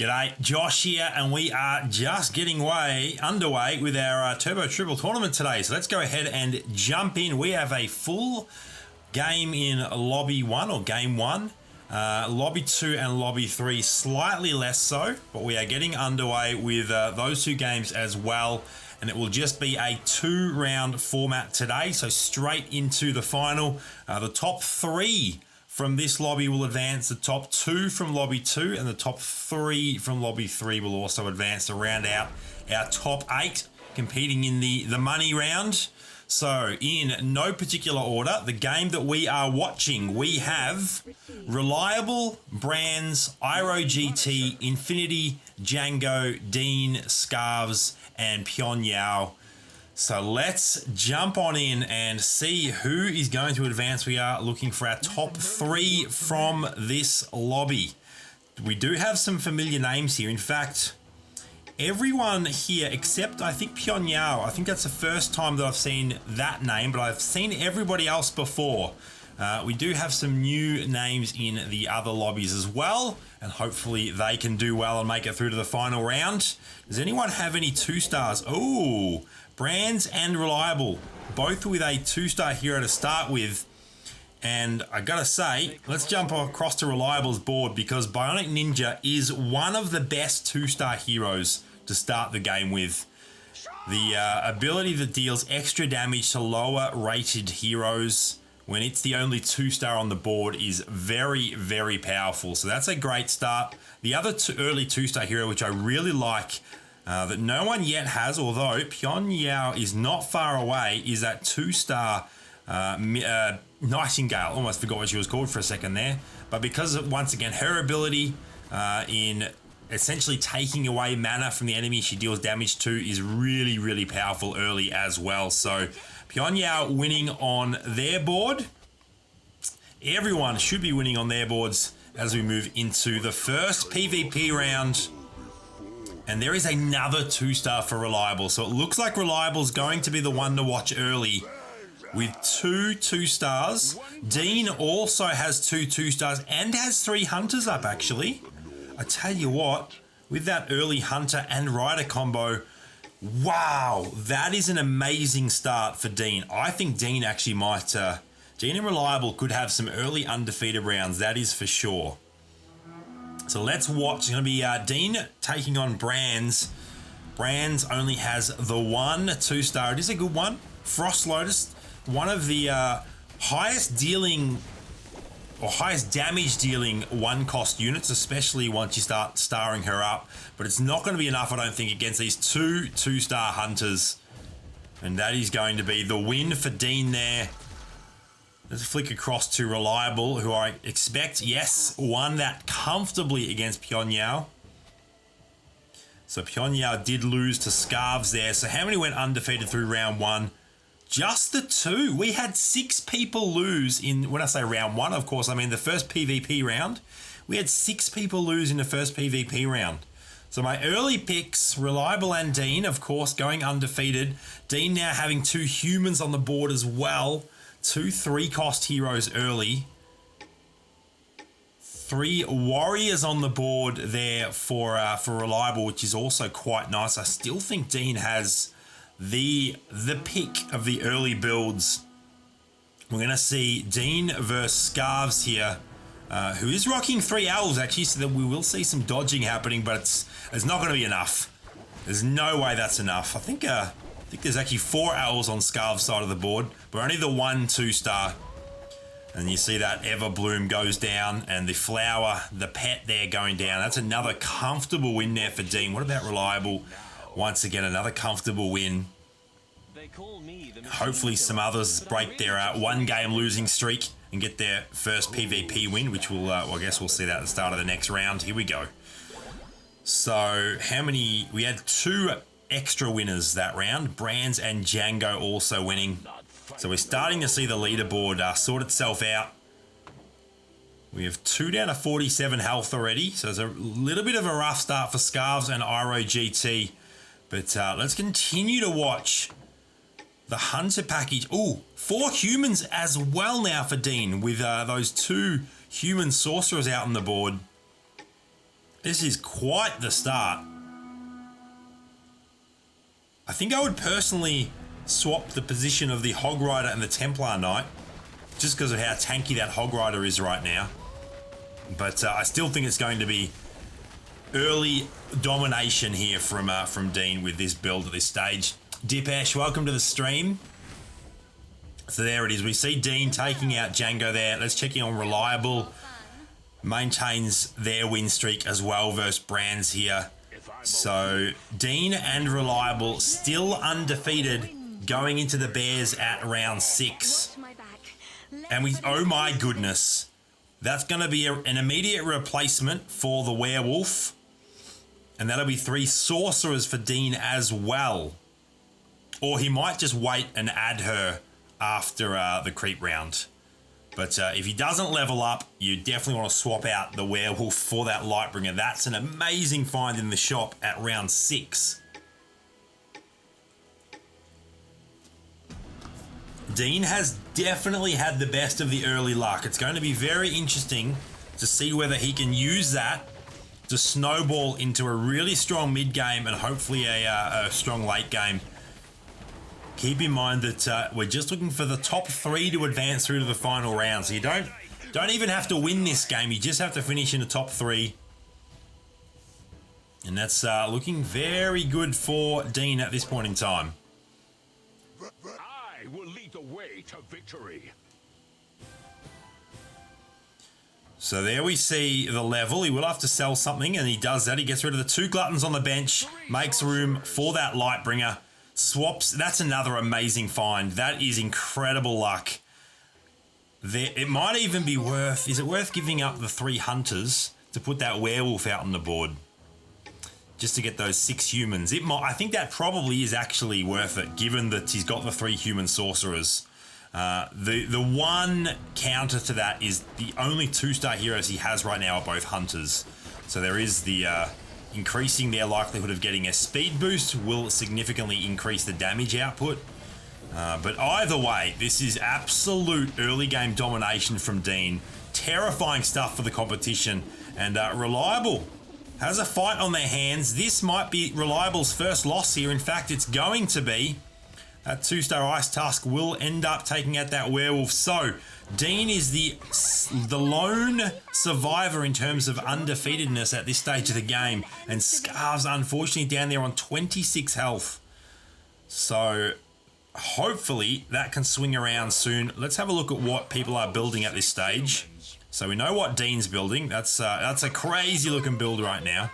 G'day, Josh here, and we are just getting underway with our Turbo Triple tournament today. So let's go ahead and jump in. We have a full game in Lobby 1 or Game 1. Lobby 2 and Lobby 3 slightly less so, but we are getting underway with those two games as well. And it will just be a 2-round format today, so straight into the final. The top 3 from this lobby will advance, the top 2 from Lobby 2, and the top 3 from Lobby 3 will also advance to round out our top 8 competing in the money round. So in no particular order, the game that we are watching, we have Reliable, Brands, Iro GT, Infinity, Django, Dean, Scarves, and Pyongyao. So let's jump on in and see who is going to advance. We are looking for our top 3 from this lobby. We do have some familiar names here. In fact, everyone here except I think Pyongyao. I think that's the first time that I've seen that name, but I've seen everybody else before. We do have some new names in the other lobbies as well, and hopefully they can do well and make it through to the final round. Does anyone have any 2-stars? Oh, Brands and Reliable, both with a 2-star hero to start with. And I gotta say, let's jump across to Reliable's board because Bionic Ninja is one of the best 2-star heroes to start the game with. The ability that deals extra damage to lower rated heroes when it's the only 2-star on the board is very, very powerful. So that's a great start. The other early 2-star hero, which I really like, that no one yet has, although Pyongyao is not far away, is that 2-star Nightingale. Almost forgot what she was called for a second there. But because of, once again, her ability in essentially taking away mana from the enemy she deals damage to is really, really powerful early as well. So Pyongyao winning on their board. Everyone should be winning on their boards as we move into the first PvP round. And there is another 2-star for Reliable. So it looks like Reliable's going to be the one to watch early with 2 2-stars. Dean also has 2 2-stars and has 3 Hunters up, actually. I tell you what, with that early Hunter and Rider combo, wow, that is an amazing start for Dean. I think Dean actually might... Dean and Reliable could have some early undefeated rounds, that is for sure. So let's watch. It's going to be Dean taking on Brands. Brands only has the 1 2-star. It is a good one. Frost Lotus, one of the highest dealing or highest damage dealing 1-cost units, especially once you start starring her up. But it's not going to be enough, I don't think, against these 2 2-star Hunters. And that is going to be the win for Dean there. Let's flick across to Reliable, who I expect, yes, won that comfortably against Pyongyao. So Pyongyao did lose to Scarves there. So how many went undefeated through round 1? Just the 2. We had 6 people lose in, when I say round 1, of course, I mean the first PvP round. We had 6 people lose in the first PvP round. So my early picks, Reliable and Dean, of course, going undefeated. Dean now having 2 humans on the board as well. 2 3-cost heroes early. 3 warriors on the board there for Reliable, which is also quite nice. I still think Dean has the pick of the early builds. We're going to see Dean versus Scarves here, who is rocking 3 owls actually, so that we will see some dodging happening, but it's not going to be enough. There's no way that's enough. I think there's actually 4 owls on Scarves' side of the board, but only the 1 2-star. And you see that Everbloom goes down, and the flower, the pet there going down. That's another comfortable win there for Dean. What about Reliable? Once again, another comfortable win. Hopefully some others break their 1-game losing streak and get their first PvP win, which will, well, I guess we'll see that at the start of the next round. Here we go. So how many? We had 2 extra winners that round. Brands and Django also winning. So we're starting to see the leaderboard sort itself out. We have 2 down to 47 health already. So it's a little bit of a rough start for Scarves and Iro GT. But let's continue to watch the Hunter package. Ooh, 4 humans as well now for Dean with those 2 human sorcerers out on the board. This is quite the start. I think I would personally swap the position of the Hog Rider and the Templar Knight, just because of how tanky that Hog Rider is right now. But I still think it's going to be early domination here from Dean with this build at this stage. Dipesh, welcome to the stream. So there it is. We see Dean taking out Django there. Let's check in on Reliable. Maintains their win streak as well versus Brands here. So Dean and Reliable still undefeated going into the Bears at round 6. And oh my goodness, that's going to be an immediate replacement for the Werewolf. And that'll be 3 Sorcerers for Dean as well. Or he might just wait and add her after the creep round. But if he doesn't level up, you definitely want to swap out the Werewolf for that Lightbringer. That's an amazing find in the shop at round 6. Dean has definitely had the best of the early luck. It's going to be very interesting to see whether he can use that to snowball into a really strong mid game and hopefully a strong late game. Keep in mind that we're just looking for the top 3 to advance through to the final round. So you don't even have to win this game. You just have to finish in the top 3. And that's looking very good for Dean at this point in time. I will lead the way to victory. So there we see the level. He will have to sell something, and he does that. He gets rid of the 2 Gluttons on the bench, makes room for that Lightbringer. Swaps, that's another amazing find. That is incredible luck. It might even be worth, is it worth giving up the 3 Hunters to put that Werewolf out on the board? Just to get those 6 humans. I think that probably is actually worth it, given that he's got the 3 human Sorcerers. The one counter to that is the only 2-star heroes he has right now are both Hunters. So there is the increasing their likelihood of getting a speed boost will significantly increase the damage output. But either way, this is absolute early game domination from Dean. Terrifying stuff for the competition. And Reliable has a fight on their hands. This might be Reliable's first loss here. In fact, it's going to be. That 2-star Ice Tusk will end up taking out that Werewolf. So Dean is the lone survivor in terms of undefeatedness at this stage of the game. And Scarves, unfortunately, down there on 26 health. So hopefully that can swing around soon. Let's have a look at what people are building at this stage. So we know what Dean's building. That's a crazy looking build right now.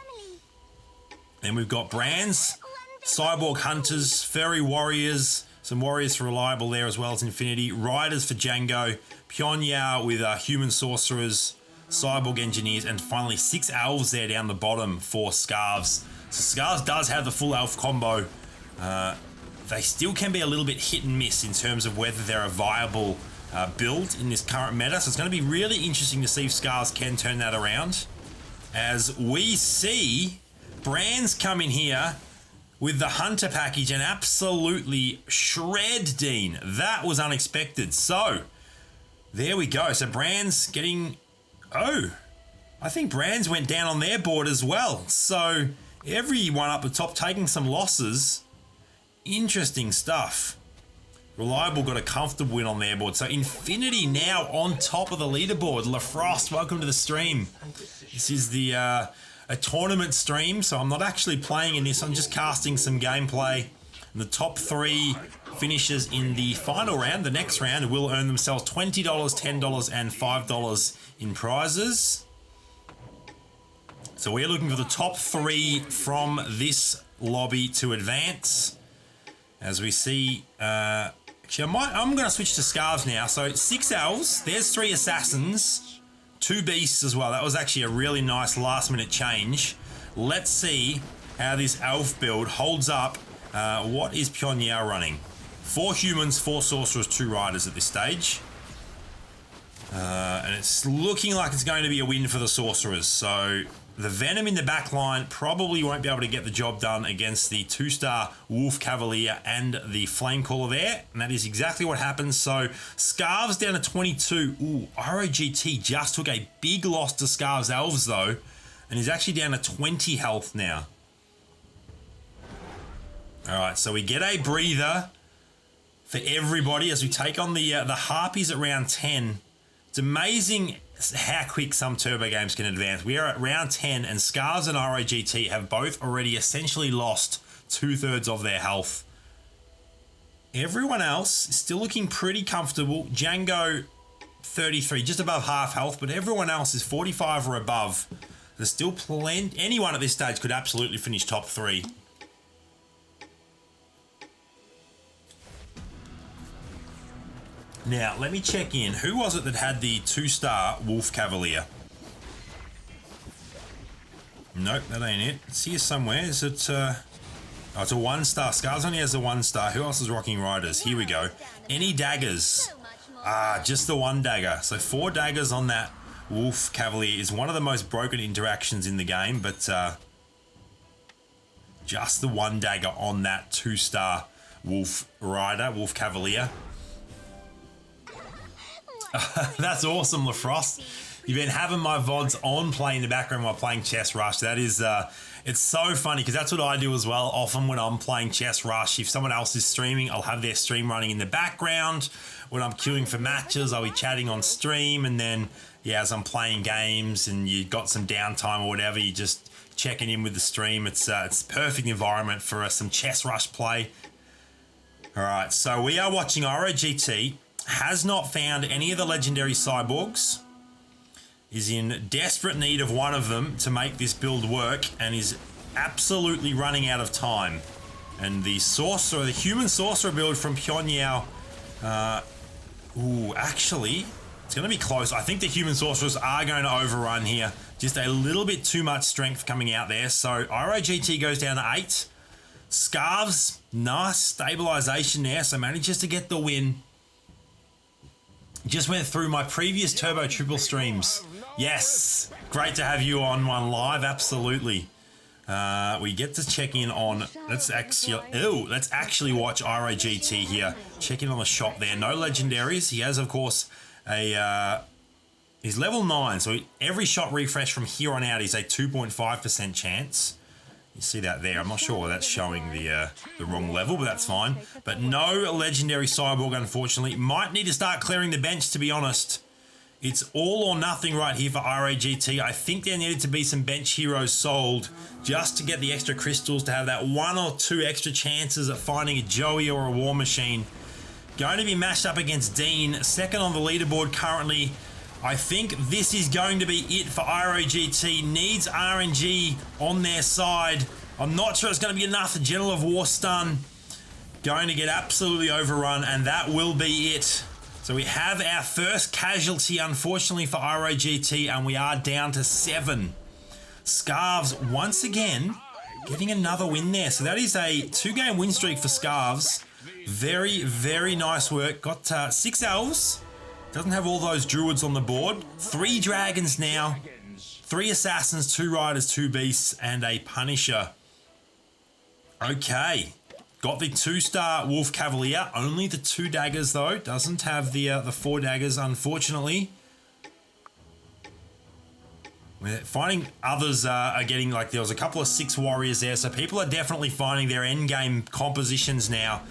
And we've got Brands, Cyborg Hunters, Fairy Warriors, some Warriors for Reliable there as well as Infinity, Riders for Django, Pyongyang with Human Sorcerers, Cyborg Engineers, and finally 6 Elves there down the bottom for Scarves. So Scarves does have the full Elf combo. They still can be a little bit hit and miss in terms of whether they're a viable build in this current meta. So it's going to be really interesting to see if Scarves can turn that around. As we see Brands come in here with the Hunter package and absolutely shred Dean. That was unexpected. So there we go. So Brands getting... Oh, I think Brands went down on their board as well. So everyone up the top taking some losses. Interesting stuff. Reliable got a comfortable win on their board. So Infinity now on top of the leaderboard. LaFrost, welcome to the stream. This is the a tournament stream, so I'm not actually playing in this. I'm just casting some gameplay. And the top 3 finishers in the final round, the next round, will earn themselves $20, $10, and $5 in prizes. So we're looking for the top 3 from this lobby to advance. As we see, actually, I'm going to switch to Scarves now. So 6 Elves, there's 3 Assassins, 2 Beasts as well. That was actually a really nice last minute change. Let's see how this Elf build holds up. What is Pyongyang running? 4 Humans, 4 Sorcerers, 2 Riders at this stage. And it's looking like it's going to be a win for the Sorcerers. So the Venom in the back line probably won't be able to get the job done against the 2-star Wolf Cavalier and the Flamecaller there. And that is exactly what happens. So Scarves down to 22. Ooh, ROGT just took a big loss to Scarves Elves though. And he's actually down to 20 health now. All right, so we get a breather for everybody as we take on the Harpies at round 10. It's amazing how quick some turbo games can advance. We are at round 10, and Scarves and ROGT have both already essentially lost 2/3 of their health. Everyone else is still looking pretty comfortable. Django, 33, just above half health, but everyone else is 45 or above. There's still plenty. Anyone at this stage could absolutely finish top 3. Now, let me check in. Who was it that had the 2-star Wolf Cavalier? Nope, that ain't it. It's here somewhere. Is it... Oh, it's a 1-star. Scars only has a 1-star. Who else is rocking riders? Here we go. Any daggers? Ah, just the 1 dagger. So 4 daggers on that Wolf Cavalier is one of the most broken interactions in the game, but just the 1 dagger on that 2-star Wolf Rider, Wolf Cavalier. That's awesome, LaFrost. You've been having my VODs on playing in the background while playing Chess Rush. That is, it's so funny because that's what I do as well. Often when I'm playing Chess Rush, if someone else is streaming, I'll have their stream running in the background. When I'm queuing for matches, I'll be chatting on stream. And then, yeah, as I'm playing games and you got some downtime or whatever, you just checking in with the stream. It's perfect environment for some Chess Rush play. All right, so we are watching ROGT. Has not found any of the legendary cyborgs, is in desperate need of one of them to make this build work, and is absolutely running out of time. And the sorcerer, the human sorcerer build from Pyongyang, actually, it's going to be close. I think the human sorcerers are going to overrun here. Just a little bit too much strength coming out there. So ROGT goes down to 8. Scarves, nice stabilization there, so manages to get the win. Just went through my previous Turbo Triple streams. Yes, great to have you on one live, absolutely. We get to check in on, let's actually watch ROGT here. Check in on the shop there, no legendaries. He has, of course, he's level 9, so every shot refresh from here on out is a 2.5% chance. You see that there. I'm not sure whether that's showing the wrong level, but that's fine. But no legendary cyborg, unfortunately. Might need to start clearing the bench, to be honest. It's all or nothing right here for ROGT. I think there needed to be some bench heroes sold just to get the extra crystals, to have that 1 or 2 extra chances at finding a Joey or a War Machine. Going to be matched up against Dean, second on the leaderboard currently. I think this is going to be it for ROGT. Needs RNG on their side. I'm not sure it's going to be enough. The General of War stun going to get absolutely overrun, and that will be it. So we have our first casualty, unfortunately, for ROGT, and we are down to 7. Scarves, once again, getting another win there. So that is a 2-game win streak for Scarves. Very, very nice work. Got 6 elves. Doesn't have all those druids on the board. 3 dragons now. 3 assassins, 2 riders, 2 beasts, and a punisher. Okay. Got the 2-star Wolf Cavalier. Only the 2 daggers, though. Doesn't have the 4 daggers, unfortunately. We're finding others are getting, like, there was a couple of 6 warriors there, so people are definitely finding their endgame compositions now.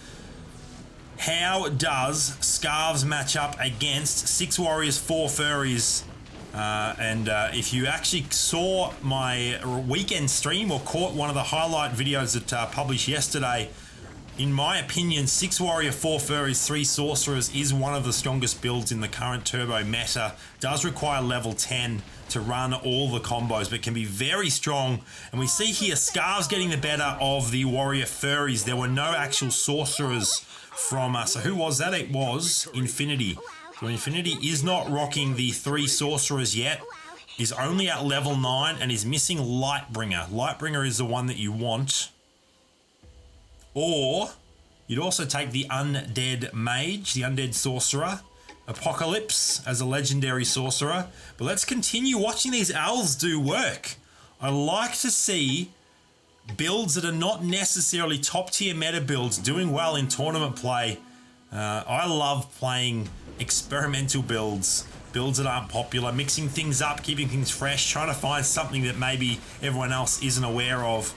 How does Scarves match up against 6 warriors, 4 furries? If you actually saw my weekend stream or caught one of the highlight videos that published yesterday, in my opinion, 6 warrior, 4 furries, 3 sorcerers is one of the strongest builds in the current turbo meta. Does require level 10 to run all the combos, but can be very strong. And we see here Scarves getting the better of the warrior furries. There were no actual sorcerers from so who was that? It was Infinity. So Infinity is not rocking the 3 sorcerers yet. Is only at level 9 and is missing Lightbringer. Lightbringer is the one that you want. Or you'd also take the Undead Mage, the Undead Sorcerer. Apocalypse as a legendary sorcerer. But let's continue watching these elves do work. I like to see builds that are not necessarily top tier meta builds doing well in tournament play. I love playing experimental builds builds that aren't popular, mixing things up, keeping things fresh, trying to find something that maybe everyone else isn't aware of.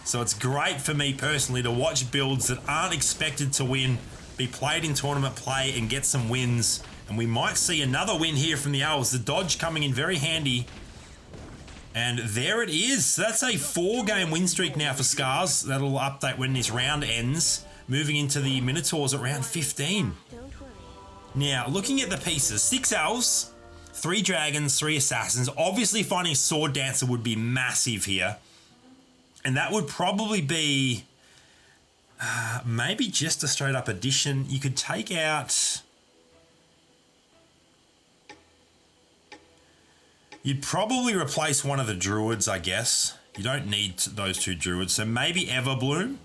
So it's great for me personally to watch builds that aren't expected to win, be played in tournament play and get some wins. And we might see another win here from the Elves. The dodge coming in very handy. And there it is. So that's a 4-game win streak now for Scars. That'll update when this round ends. Moving into the Minotaurs at round 15. Now, looking at the pieces, 6 Elves, 3 Dragons, 3 Assassins. Obviously, finding Sword Dancer would be massive here. And that would probably be maybe just a straight up addition. You could take out... You'd probably replace one of the Druids, I guess. You don't need those 2 Druids. So maybe Everbloom.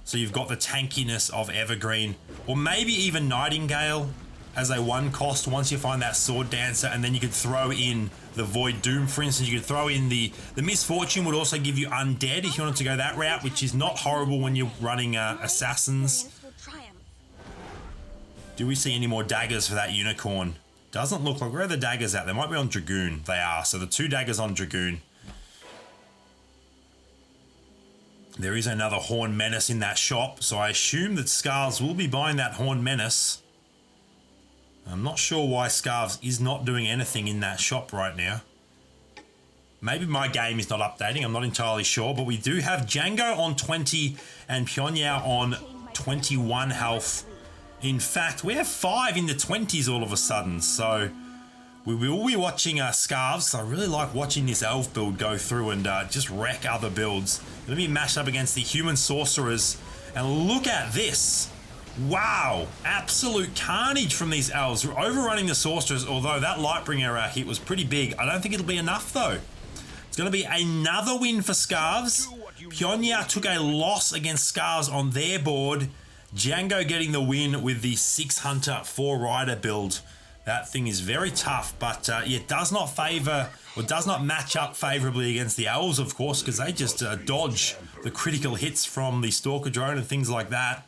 So you've got the tankiness of Evergreen. Or maybe even Nightingale as a 1 cost once you find that Sword Dancer. And then you could throw in the Void Doom, for instance. You could throw in the Misfortune would also give you Undead if you wanted to go that route, which is not horrible when you're running Assassins. Do we see any more daggers for that Unicorn? Doesn't look like. Where are the daggers at? They might be on Dragoon. They are. So the 2 daggers on Dragoon. There is another Horn Menace in that shop. So I assume that Scarves will be buying that Horn Menace. I'm not sure why Scarves is not doing anything in that shop right now. Maybe my game is not updating. I'm not entirely sure. But we do have Django on 20 and Pyongyang on 21 health. In fact, we have 5 in the 20s all of a sudden, so we will be watching Scarves. I really like watching this Elf build go through and just wreck other builds. Going to be matched up against the Human Sorcerers, and look at this. Wow, absolute carnage from these Elves. We're overrunning the Sorcerers, although that Lightbringer hit was pretty big. I don't think it'll be enough, though. It's going to be another win for Scarves. Pyongyang took a loss against Scarves on their board. Django getting the win with the 6 Hunter 4 Rider build. That thing is very tough, but it does not favour or does not match up favourably against the Elves, of course, because they just dodge the critical hits from the Stalker Drone and things like that.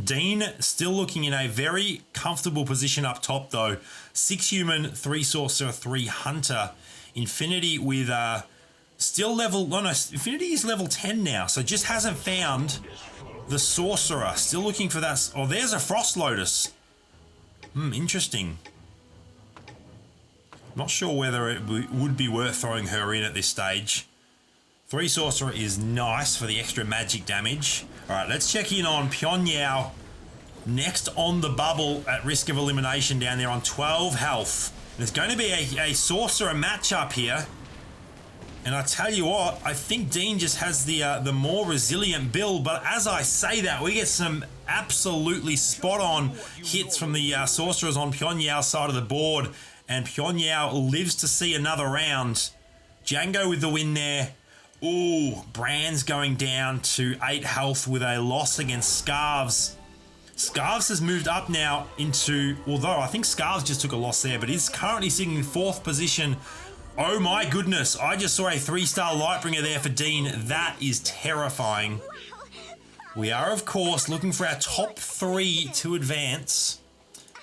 Dean still looking in a very comfortable position up top, though. 6 Human, 3 Sorcerer, 3 Hunter. Infinity with still level... No, Infinity is level 10 now, so just hasn't found... the Sorcerer. Still looking for that. Oh, there's a Frost Lotus. Interesting. Not sure whether it would be worth throwing her in at this stage. 3 Sorcerer is nice for the extra magic damage. All right, let's check in on Pyongyang. Next on the bubble at risk of elimination down there on 12 health. There's going to be a Sorcerer matchup here. And I tell you what, I think Dean just has the more resilient build. But as I say that, we get some absolutely spot-on hits from the Sorcerers on Pyongyang's side of the board. And Pyongyang lives to see another round. Django with the win there. Ooh, Brand's going down to 8 health with a loss against Scarves. Scarves has moved up now into... Although I think Scarves just took a loss there, but is currently sitting in 4th position. Oh my goodness, I just saw a 3-star Lightbringer there for Dean. That is terrifying. We are, of course, looking for our top 3 to advance.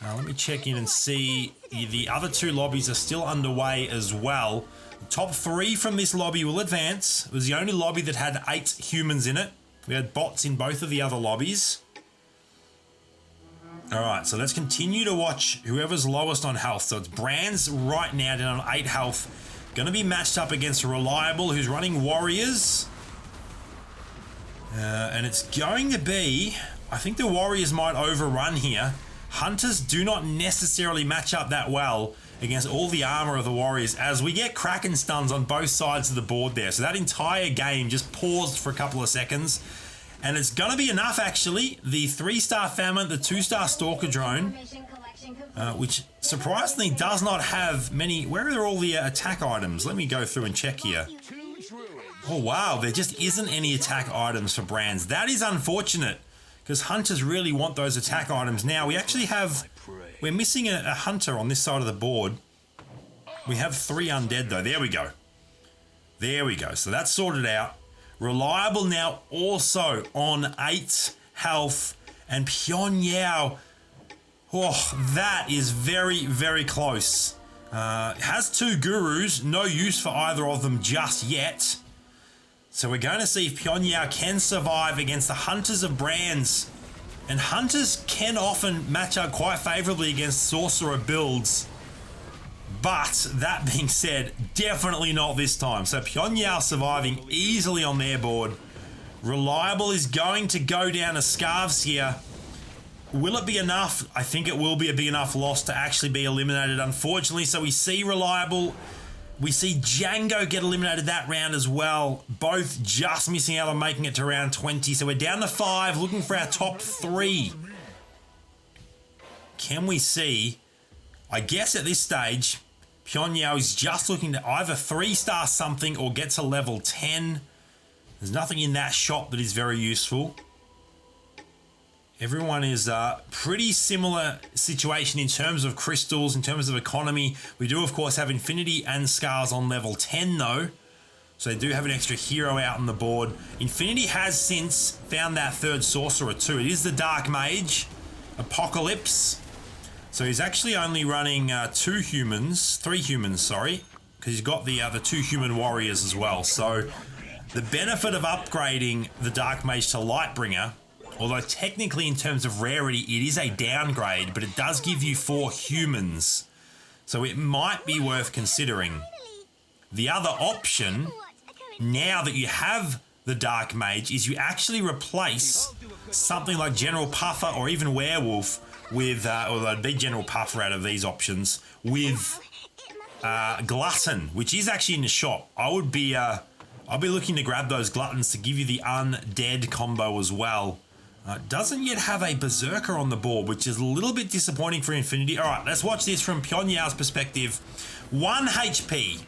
Let me check in and see. The other 2 lobbies are still underway as well. The top 3 from this lobby will advance. It was the only lobby that had 8 humans in it. We had bots in both of the other lobbies. All right, so let's continue to watch whoever's lowest on health. So it's Brands right now down on 8 health. Going to be matched up against Reliable, who's running Warriors. And it's going to be... I think the Warriors might overrun here. Hunters do not necessarily match up that well against all the armor of the Warriors, as we get Kraken stuns on both sides of the board there. So that entire game just paused for a couple of seconds. And it's going to be enough, actually. The 3-star Famine, the 2-star Stalker Drone, which surprisingly does not have many... Where are all the attack items? Let me go through and check here. Oh, wow. There just isn't any attack items for Brands. That is unfortunate, because Hunters really want those attack items. Now, we actually have... We're missing a Hunter on this side of the board. We have 3 Undead, though. There we go. There we go. So that's sorted out. Reliable now also on 8 health. And Pyongyang Oh, that is very, very close. Has 2 gurus, no use for either of them just yet. So we're going to see if Pyongyang can survive against the Hunters of Brands. And Hunters can often match up quite favorably against Sorcerer builds. But that being said, definitely not this time. So Pyongyang surviving easily on their board. Reliable is going to go down to Scarves here. Will it be enough? I think it will be a big enough loss to actually be eliminated, unfortunately. So we see Reliable. We see Django get eliminated that round as well. Both just missing out on making it to round 20. So we're down to 5, looking for our top 3. Can we see? I guess at this stage, Pyongyang is just looking to either 3-star something or get to level 10. There's nothing in that shop that is very useful. Everyone is pretty similar situation in terms of crystals, in terms of economy. We do, of course, have Infinity and Scars on level 10, though. So they do have an extra hero out on the board. Infinity has since found that 3rd sorcerer, too. It is the Dark Mage, Apocalypse. So he's actually only running 3 humans, sorry, because he's got the 2 human warriors as well. So the benefit of upgrading the Dark Mage to Lightbringer, although technically in terms of rarity, it is a downgrade, but it does give you 4 humans. So it might be worth considering. The other option, now that you have the Dark Mage, is you actually replace something like General Puffer or even Werewolf with, although it'd be General Puffer out of these options, with Glutton, which is actually in the shop. I'll be looking to grab those Gluttons to give you the Undead combo as well. Doesn't yet have a Berserker on the board, which is a little bit disappointing for Infinity. All right, let's watch this from Pyongyang's perspective. 1 HP.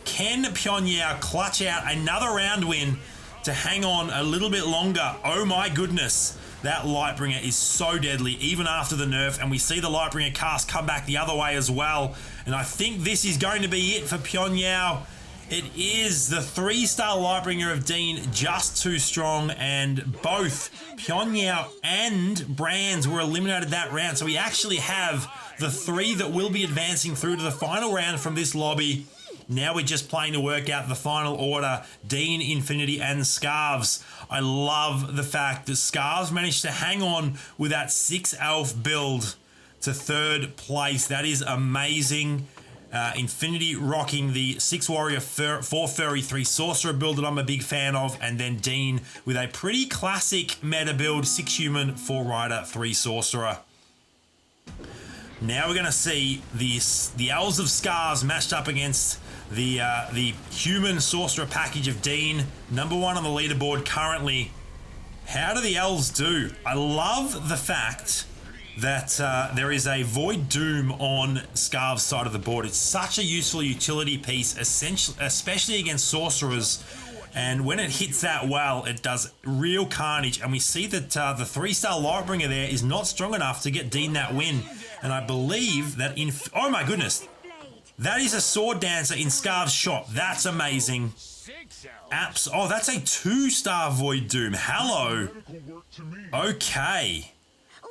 Can Pyongyang clutch out another round win to hang on a little bit longer? Oh my goodness. That Lightbringer is so deadly, even after the nerf, and we see the Lightbringer cast come back the other way as well. And I think this is going to be it for Pyongyang. It is the 3-star Lightbringer of Dean, just too strong, and both Pyongyang and Brands were eliminated that round. So we actually have the 3 that will be advancing through to the final round from this lobby. Now we're just playing to work out the final order. Dean, Infinity, and Scarves. I love the fact that Scarves managed to hang on with that 6-elf build to 3rd place. That is amazing. Infinity rocking the 6 warrior, 4 furry, 3 sorcerer build that I'm a big fan of, and then Dean with a pretty classic meta build, 6 human, 4 rider, 3 sorcerer. Now we're going to see the Elves of Scars matched up against the human sorcerer package of Dean, number 1 on the leaderboard currently. How do the Elves do? I love the fact that there is a Void Doom on Scarves' side of the board. It's such a useful utility piece, especially against sorcerers. And when it hits that well, it does real carnage. And we see that the 3-star Lightbringer there is not strong enough to get Dean that win. And I believe that oh my goodness, that is a Sword Dancer in Scarves' shop. That's amazing. Oh, that's a 2-star Void Doom. Hello. Okay.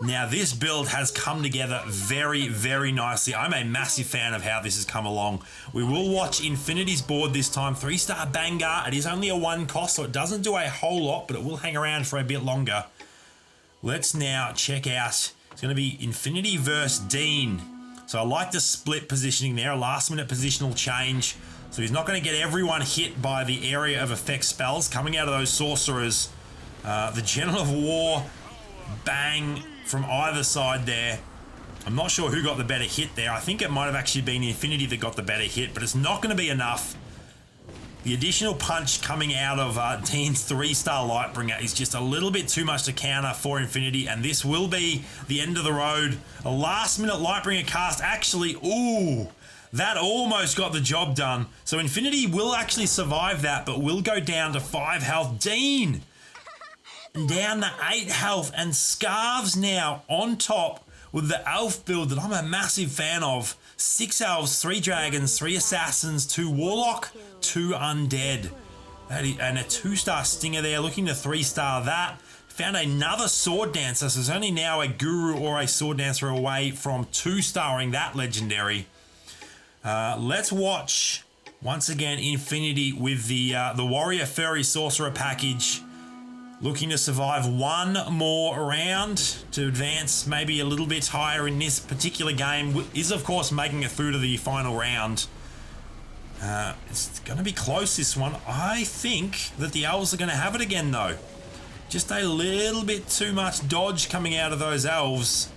Now, this build has come together very, very nicely. I'm a massive fan of how this has come along. We will watch Infinity's board this time. 3-star Banger. It is only a 1 cost, so it doesn't do a whole lot, but it will hang around for a bit longer. Let's now check out. It's going to be Infinity versus Dean. So I like the split positioning there, a last-minute positional change. So he's not going to get everyone hit by the area of effect spells coming out of those sorcerers. The General of War, bang from either side there. I'm not sure who got the better hit there. I think it might have actually been Infinity that got the better hit, but it's not going to be enough. The additional punch coming out of Dean's 3-star Lightbringer is just a little bit too much to counter for Infinity, and this will be the end of the road. A last-minute Lightbringer cast actually, ooh, that almost got the job done. So Infinity will actually survive that, but will go down to 5 health. Dean down to 8 health, and Scarves now on top with the elf build that I'm a massive fan of. 6 elves, 3 dragons, 3 assassins, 2 warlock, 2 undead. And a 2-star stinger there, looking to 3-star that. Found another sword dancer, so there's only now a guru or a sword dancer away from 2-starring that legendary. Let's watch, once again, Infinity with the Warrior Furry Sorcerer package. Looking to survive one more round to advance maybe a little bit higher in this particular game. Is, of course, making it through to the final round. It's going to be close, this one. I think that the elves are going to have it again, though. Just a little bit too much dodge coming out of those elves.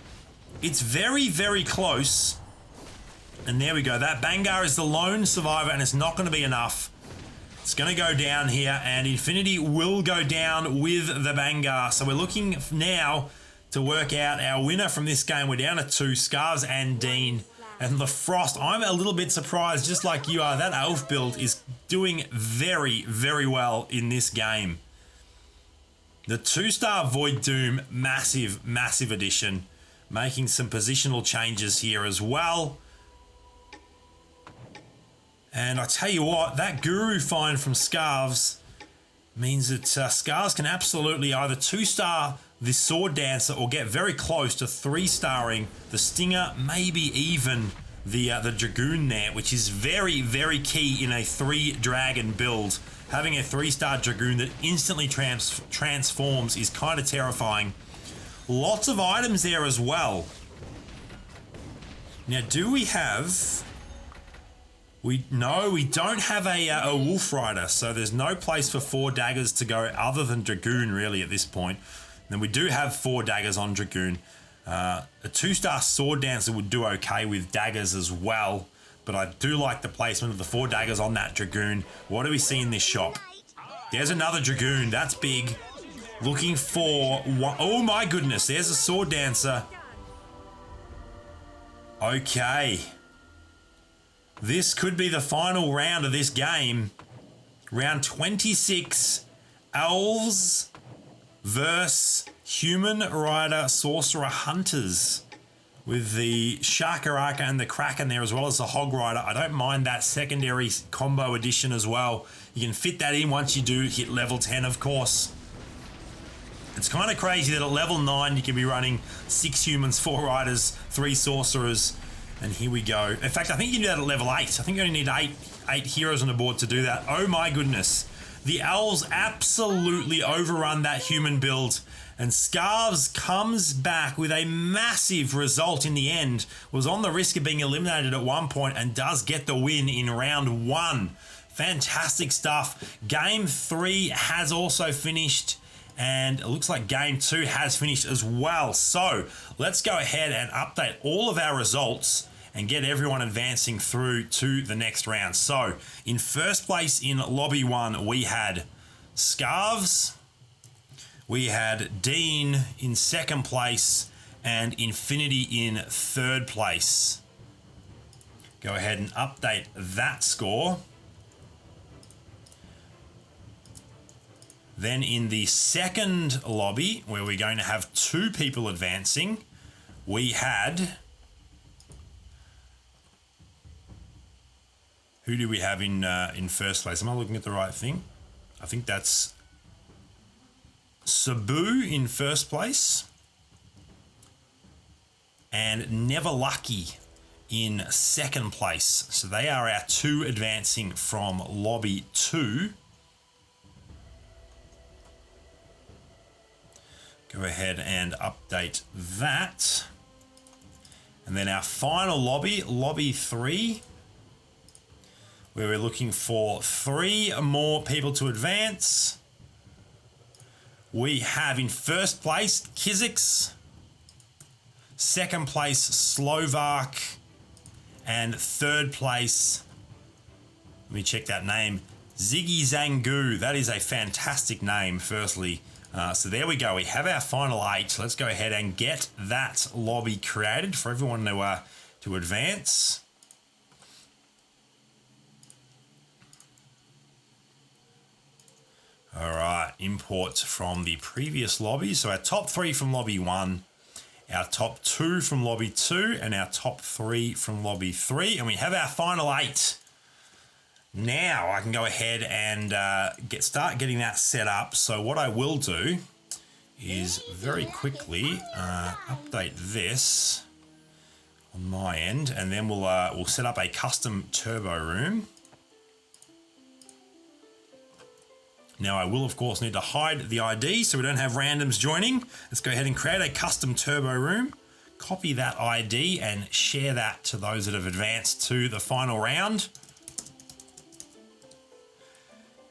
It's very, very close. And there we go. That Bangar is the lone survivor, and it's not going to be enough. It's going to go down here, and Infinity will go down with the Bangar. So we're looking now to work out our winner from this game. We're down to 2, Scarves and Dean. And the Frost, I'm a little bit surprised, just like you are. That elf build is doing very, very well in this game. The 2-star Void Doom, massive, massive addition. Making some positional changes here as well. And I tell you what, that Guru find from Scarves means that Scarves can absolutely either 2-star the Sword Dancer or get very close to 3-starring the Stinger, maybe even the Dragoon there, which is very, very key in a 3-dragon build. Having a 3-star Dragoon that instantly transforms is kind of terrifying. Lots of items there as well. Now, do we have... No, we don't have a Wolf Rider, so there's no place for 4 daggers to go other than Dragoon, really, at this point. And then we do have 4 daggers on Dragoon. A 2-star Sword Dancer would do okay with daggers as well, but I do like the placement of the 4 daggers on that Dragoon. What do we see in this shop? There's another Dragoon. That's big. Looking for one. Oh my goodness, there's a Sword Dancer. Okay. This could be the final round of this game. Round 26. Elves versus Human Rider Sorcerer Hunters. With the Shakaraka and the Kraken there, as well as the Hog Rider. I don't mind that secondary combo addition as well. You can fit that in once you do hit level 10, of course. It's kind of crazy that at level 9 you can be running 6 humans, 4 riders, 3 sorcerers, and here we go. In fact, I think you can do that at level 8. I think you only need 8 heroes on the board to do that. Oh my goodness. The elves absolutely overrun that human build, and Scarves comes back with a massive result in the end. Was on the risk of being eliminated at one point and does get the win in round 1. Fantastic stuff. Game 3 has also finished, and it looks like Game 2 has finished as well. So let's go ahead and update all of our results and get everyone advancing through to the next round. So in first place in Lobby 1, we had Scarves. We had Dean in second place and Infinity in third place. Go ahead and update that score. Then in the second lobby, where we're going to have 2 people advancing, we had... Who do we have in first place? Am I looking at the right thing? I think that's Sabu in first place. And Never Lucky in second place. So they are our 2 advancing from lobby 2. Go ahead and update that. And then our final lobby, lobby 3, where we're looking for 3 more people to advance. We have in first place Kizix, second place Slovak, and third place, let me check that name, Ziggy Zangu. That is a fantastic name, firstly. So there we go. We have our final 8. Let's go ahead and get that lobby created for everyone to advance. All right, import from the previous lobby. So our top 3 from lobby 1, our top 2 from lobby 2, and our top 3 from lobby 3. And we have our final 8. Now I can go ahead and start getting that set up. So what I will do is very quickly update this on my end, and then we'll set up a custom turbo room. Now I will of course need to hide the ID so we don't have randoms joining. Let's go ahead and create a custom turbo room, copy that ID and share that to those that have advanced to the final round.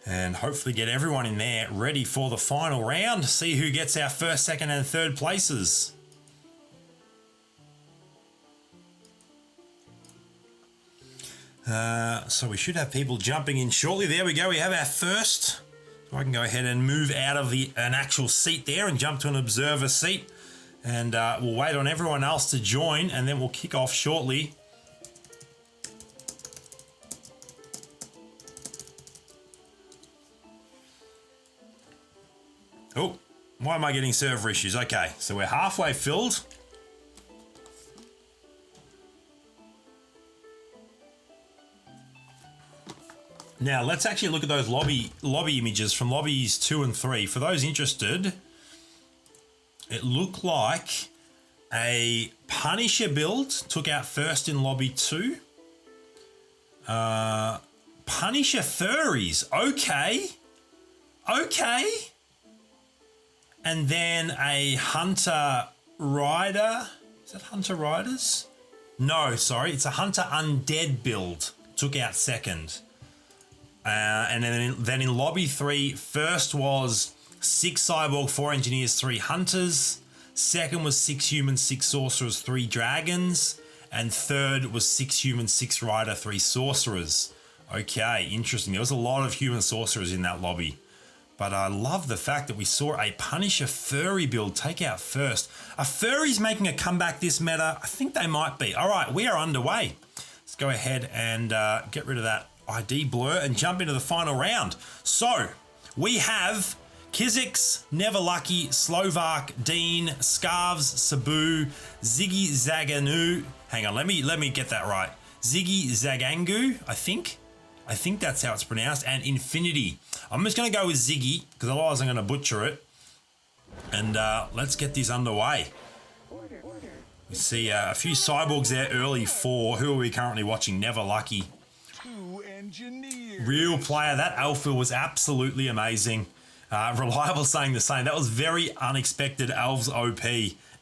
And hopefully get everyone in there ready for the final round. See who gets our first, second and third places. So we should have people jumping in shortly. There we go. We have our first. So I can go ahead and move out of an actual seat there and jump to an observer seat. And we'll wait on everyone else to join and then we'll kick off shortly. Oh, why am I getting server issues? Okay, so we're halfway filled. Now let's actually look at those lobby images from lobbies 2 and 3. For those interested, it looked like a Punisher build took out first in lobby 2. Punisher furries, okay. And then a Hunter Rider. Is that Hunter Riders? No, sorry. It's a Hunter Undead build. Took out second. And then in Lobby 3, first was 6 Cyborg, 4 Engineers, 3 Hunters. Second was 6 Humans, 6 Sorcerers, 3 Dragons. And third was 6 Humans, 6 Rider, 3 Sorcerers. Okay, interesting. There was a lot of Human Sorcerers in that lobby. But I love the fact that we saw a Punisher furry build take out first. Are furries making a comeback this meta? I think they might be. All right, we are underway. Let's go ahead and get rid of that ID blur and jump into the final round. So we have Kizix, Never Lucky, Slovak, Dean, Scarves, Sabu, Ziggy Zaganu. Hang on, let me get that right. Ziggy Zagangu, I think that's how it's pronounced, and Infinity. I'm just going to go with Ziggy, because otherwise I'm going to butcher it. And let's get this underway. We see a few cyborgs there early for, who are we currently watching? Never Lucky. Real player. That alpha was absolutely amazing. Reliable saying the same. That was very unexpected Elves OP.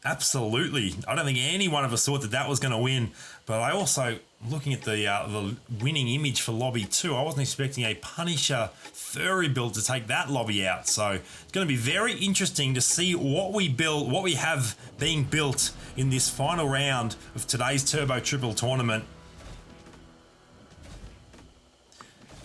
Absolutely. I don't think any one of us thought that was going to win. But I also, looking at the winning image for Lobby 2, I wasn't expecting a Punisher furry build to take that lobby out. So it's going to be very interesting to see what we have being built in this final round of today's Turbo Triple tournament.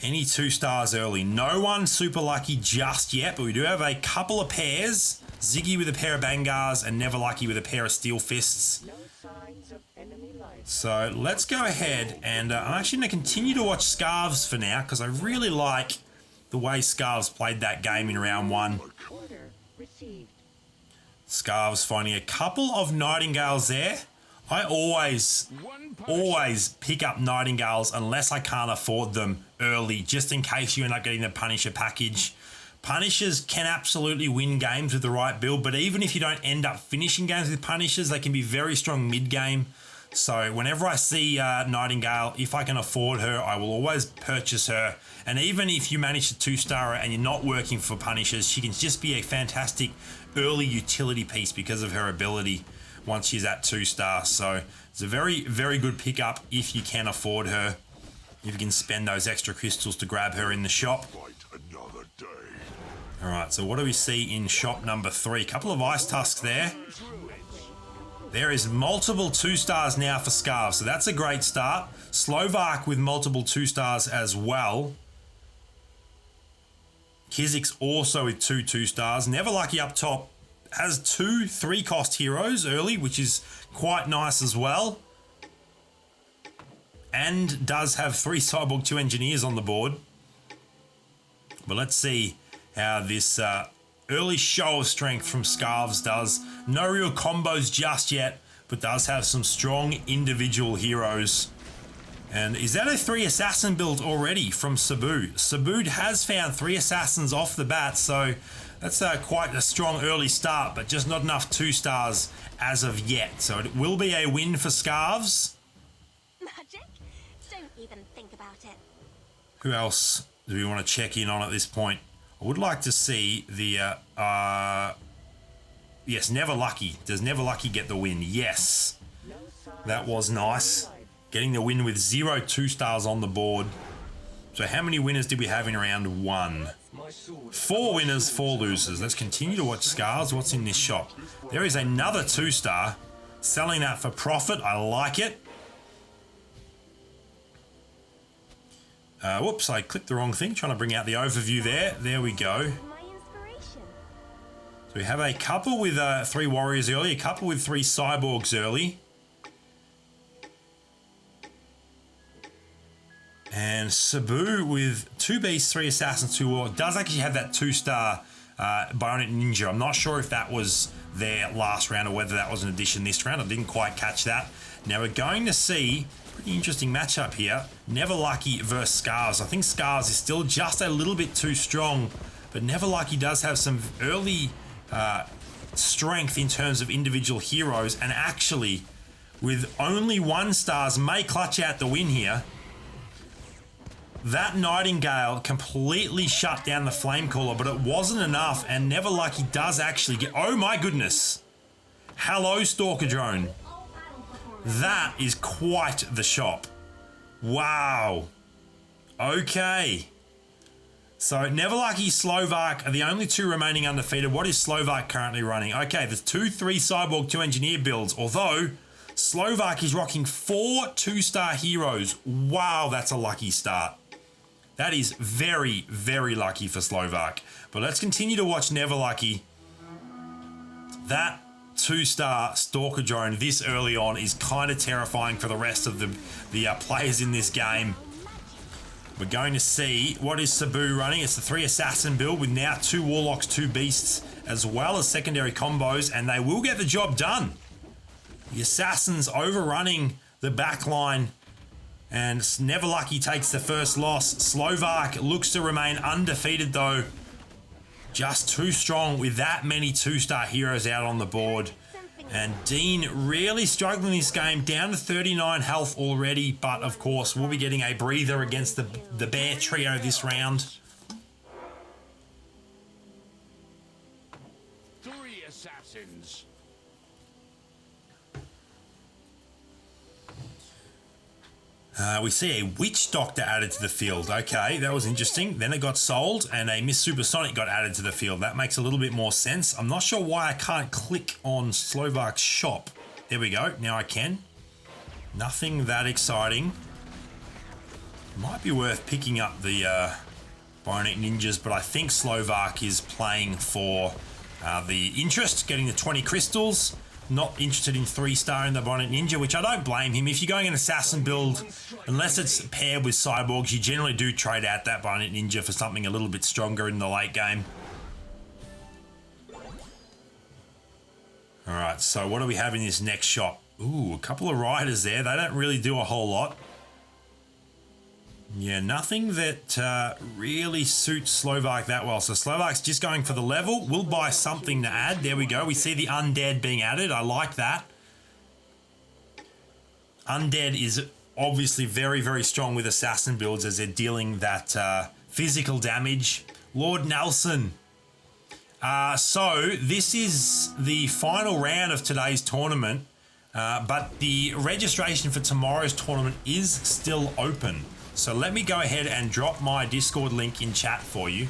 Any 2 stars early. No one super lucky just yet, but we do have a couple of pairs. Ziggy with a pair of Bangars and Never Lucky with a pair of Steel Fists. So let's go ahead and I'm actually going to continue to watch Scarves for now because I really like the way Scarves played that game in round 1. Scarves finding a couple of Nightingales there. I always pick up Nightingales unless I can't afford them early, just in case you end up getting the Punisher package. Punishers can absolutely win games with the right build, but even if you don't end up finishing games with Punishers, they can be very strong mid-game. So whenever I see Nightingale, if I can afford her, I will always purchase her. And even if you manage to 2-star her and you're not working for Punishers, she can just be a fantastic early utility piece because of her ability once she's at 2-star. So it's a very, very good pickup if you can afford her. If you can spend those extra crystals to grab her in the shop. All right, so what do we see in shop number 3? A couple of Ice Tusks there. There is multiple 2-stars now for Scarves, so that's a great start. Slovak with multiple 2-stars as well. Kizix also with 2 2-stars. Never Lucky up top has 2 3-cost heroes early, which is quite nice as well. And does have 3 Cyborg, 2 Engineers on the board. But let's see how this early show of strength from Scarves does. No real combos just yet, but does have some strong individual heroes. And is that a 3 assassin build already from Sabu? Sabu has found 3 assassins off the bat, so That's quite a strong early start, but just not enough 2 stars as of yet. So it will be a win for Scarves. Magic? Don't even think about it. Who else do we want to check in on at this point? I would like to see the... yes, Never Lucky. Does Never Lucky get the win? Yes. That was nice. Getting the win with 0 2 stars on the board. So how many winners did we have in round 1? 4 winners, 4 losers. Let's continue to watch Scars. What's in this shop? There is another 2 star. Selling that for profit. I like it. Whoops, I clicked the wrong thing. Trying to bring out the overview there. There we go. So we have a couple with 3 warriors early, a couple with 3 cyborgs early. And Sabu with 2 beasts, 3 assassins, 2 war does actually have that 2 star Bionic Ninja. I'm not sure if that was their last round or whether that was an addition this round. I didn't quite catch that. Now we're going to see pretty interesting matchup here. Never Lucky versus Scars. I think Scars is still just a little bit too strong, but Never Lucky does have some early strength in terms of individual heroes, and actually with only 1 stars may clutch out the win here. That Nightingale completely shut down the Flamecaller, but it wasn't enough, and Never Lucky does actually get... Oh my goodness. Hello, Stalker Drone. That is quite the shop. Wow. Okay. So Never Lucky, Slovak are the only 2 remaining undefeated. What is Slovak currently running? Okay, there's 2 3 Cyborg, 2 Engineer builds, although Slovak is rocking 4 2-star heroes. Wow, that's a lucky start. That is very, very lucky for Slovak. But let's continue to watch Never Lucky. That 2-star Stalker Drone this early on is kind of terrifying for the rest of the players in this game. We're going to see what is Sabu running. It's the 3 assassin build with now 2 warlocks, 2 beasts, as well as secondary combos, and they will get the job done. The assassins overrunning the back line, and Never Lucky takes the first loss. Slovak looks to remain undefeated though. Just too strong with that many 2-star heroes out on the board. And Dean really struggling this game, down to 39 health already, but of course we'll be getting a breather against the Bear Trio this round. 3 assassins. We see a Witch Doctor added to the field. Okay, that was interesting. Then it got sold and a Miss Supersonic got added to the field. That makes a little bit more sense. I'm not sure why I can't click on Slovak's shop. There we go. Now I can. Nothing that exciting. Might be worth picking up the Bionic Ninjas, but I think Slovak is playing for the interest, getting the 20 crystals. Not interested in 3-star in the Bionic Ninja, which I don't blame him. If you're going an assassin build, unless it's paired with cyborgs, you generally do trade out that Bionic Ninja for something a little bit stronger in the late game. All right, so what do we have in this next shop? Ooh, a couple of riders there. They don't really do a whole lot. Yeah, nothing that really suits Slovak that well. So Slovak's just going for the level. We'll buy something to add. There we go. We see the Undead being added. I like that. Undead is obviously very, very strong with assassin builds as they're dealing that physical damage. Lord Nelson. So this is the final round of today's tournament, but the registration for tomorrow's tournament is still open. So let me go ahead and drop my Discord link in chat for you.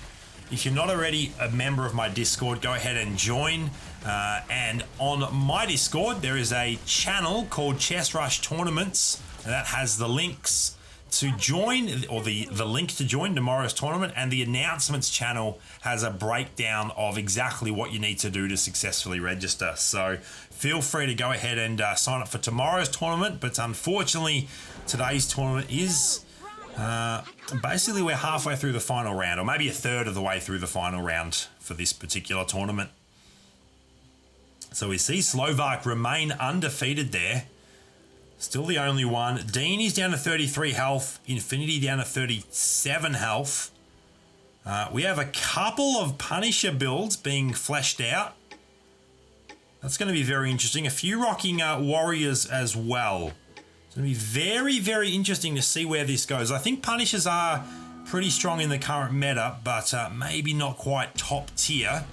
If you're not already a member of my Discord, go ahead and join. And on my Discord, there is a channel called Chess Rush Tournaments that has the links to join, or the link to join tomorrow's tournament, and the announcements channel has a breakdown of exactly what you need to do to successfully register. So feel free to go ahead and sign up for tomorrow's tournament, but unfortunately today's tournament is basically we're halfway through the final round, or maybe a third of the way through the final round for this particular tournament. So we see Slovak remain undefeated there. Still the only one. Dean is down to 33 health. Infinity down to 37 health. We have a couple of Punisher builds being fleshed out. That's going to be very interesting. A few rocking Warriors as well. It's going to be very, very interesting to see where this goes. I think Punishers are pretty strong in the current meta, but maybe not quite top tier.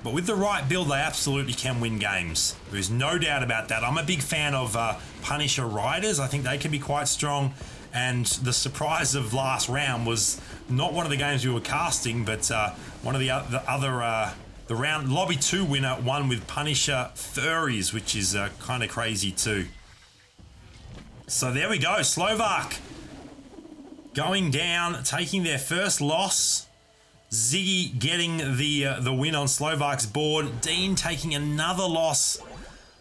But with the right build, they absolutely can win games. There's no doubt about that. I'm a big fan of Punisher Riders. I think they can be quite strong. And the surprise of last round was not one of the games we were casting, but one of the round Lobby 2 winner won with Punisher Furries, which is kind of crazy too. So there we go. Slovak going down, taking their first loss. Ziggy getting the win on Slovak's board. Dean taking another loss.